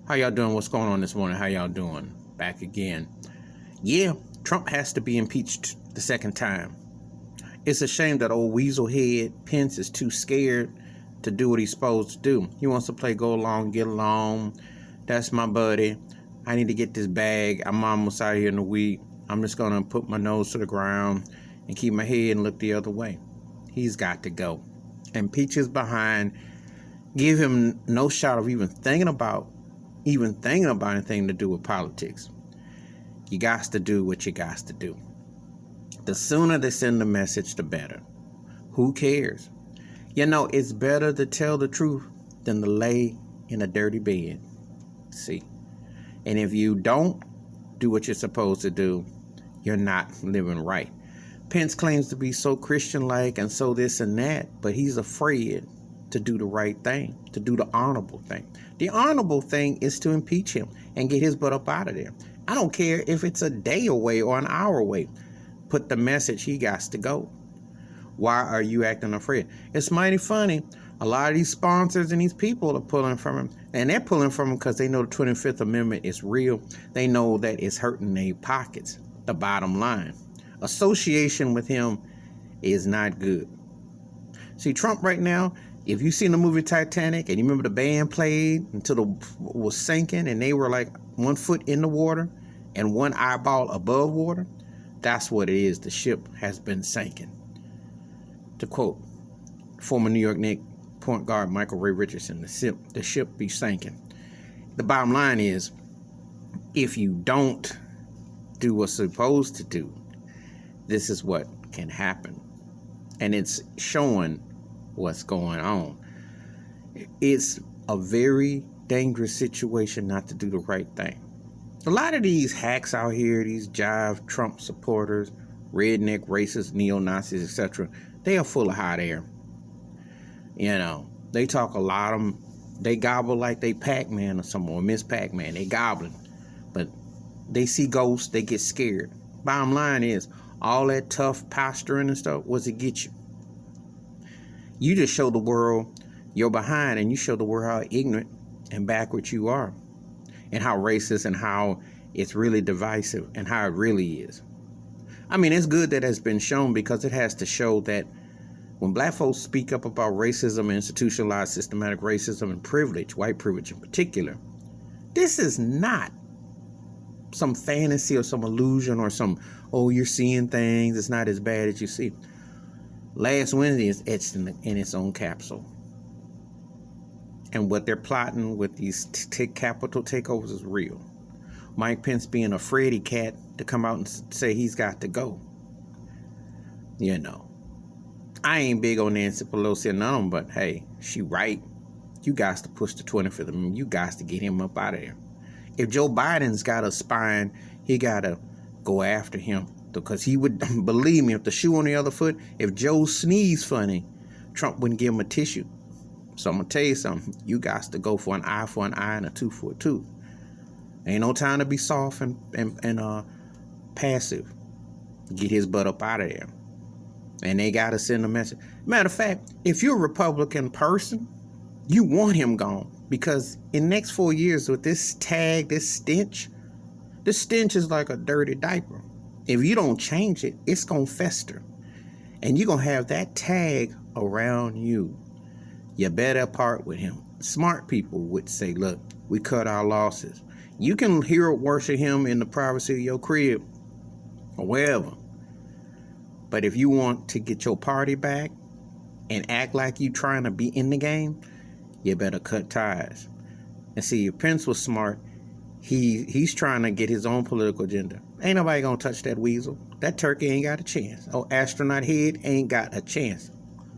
How y'all doing? What's going on this morning? How y'all doing? Back again. Yeah, Trump has to be impeached the second time. It's a shame that old weasel head Pence is too scared to do what he's supposed to do. He wants to play go along, get along. That's my buddy. I need to get this bag. I'm almost out here in a week. I'm just going to put my nose to the ground and keep my head and look the other way. He's got to go. Impeach his behind. Give him no shot of even thinking about anything to do with politics. You got to do what you got to do. The sooner they send the message, the better. Who cares? You know, it's better to tell the truth than to lay in a dirty bed. See? And if you don't do what you're supposed to do, you're not living right. Pence claims to be so Christian-like and so this and that, but he's afraid to do the right thing, to do the honorable thing. The honorable thing is to impeach him and get his butt up out of there. I don't care if it's a day away or an hour away. Put the message, he got to go. Why are you acting afraid? It's mighty funny. A lot of these sponsors and these people are pulling from him. And they're pulling from him because they know the 25th Amendment is real. They know that it's hurting their pockets. The bottom line. Association with him is not good. See, Trump right now, if you've seen the movie Titanic and you remember the band played until it was sinking and they were like 1 foot in the water and one eyeball above water, that's what it is. The ship has been sinking. To quote former New York Knicks point guard Michael Ray Richardson, the ship be sinking. The bottom line is, if you don't do what's supposed to do, this is what can happen. And it's showing what's going on. It's a very dangerous situation not to do the right thing. A lot of these hacks out here, these jive Trump supporters, redneck, racist, neo-Nazis, etc., they are full of hot air. You know, they talk a lot of them. They gobble like they Pac-Man or something, or Miss Pac-Man. They gobbling. But they see ghosts, they get scared. Bottom line is, all that tough posturing and stuff, what's it get you? You just show the world you're behind, and you show the world how ignorant and backward you are, and how racist and how it's really divisive and how it really is. I mean, it's good that it's been shown because it has to show that when black folks speak up about racism, institutionalized systematic racism and privilege, white privilege in particular, this is not some fantasy or some illusion or some, oh, you're seeing things, it's not as bad as you see. Last Wednesday is etched in its own capsule. And what they're plotting with these capital takeovers is real. Mike Pence being a Freddy cat to come out and say he's got to go. You know, I ain't big on Nancy Pelosi and none of them, but hey, she right. You guys to push the 25th Amendment. You guys to get him up out of there. If Joe Biden's got a spine, he got to go after him. Because he would, believe me, if the shoe on the other foot, if Joe sneezed funny, Trump wouldn't give him a tissue. So I'm going to tell you something. You guys to go for an eye and a tooth for a tooth. Ain't no time to be soft and passive. Get his butt up out of there. And they got to send a message. Matter of fact, if you're a Republican person, you want him gone. Because in the next 4 years with this tag, this stench is like a dirty diaper. If you don't change it, it's going to fester. And you're going to have that tag around you. You better part with him. Smart people would say, look, we cut our losses. You can hero worship him in the privacy of your crib or wherever. But if you want to get your party back and act like you trying to be in the game, you better cut ties. And see, if Pence was smart, he's trying to get his own political agenda. Ain't nobody gonna touch that weasel. That turkey ain't got a chance. Oh, astronaut head ain't got a chance.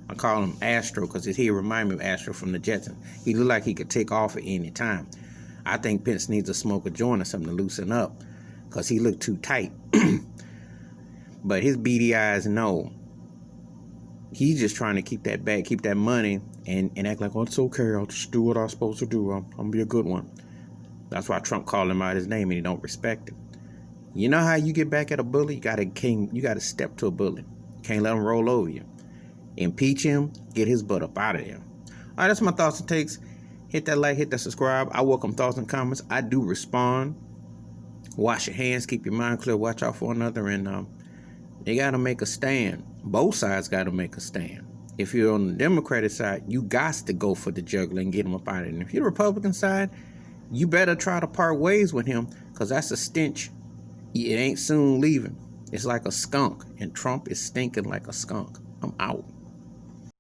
I call him Astro because his head remind me of Astro from the Jetsons. He look like he could take off at any time. I think Pence needs to smoke a joint or something to loosen up because he looked too tight. But his beady eyes know. He's just trying to keep that back, keep that money, and act like, oh, it's okay. I'll just do what I'm supposed to do. I'm gonna be a good one. That's why Trump called him out his name and he don't respect it. You know how you get back at a bully? You gotta step to a bully. Can't let him roll over you. Impeach him, get his butt up out of there. All right, that's my thoughts and takes. Hit that like, hit that subscribe. I welcome thoughts and comments. I do respond. Wash your hands, keep your mind clear, watch out for another, and they got to make a stand. Both sides got to make a stand. If you're on the Democratic side, you got to go for the juggler and get him up out of it. And if you're the Republican side, you better try to part ways with him, because that's a stench. It ain't soon leaving. It's like a skunk, and Trump is stinking like a skunk. I'm out.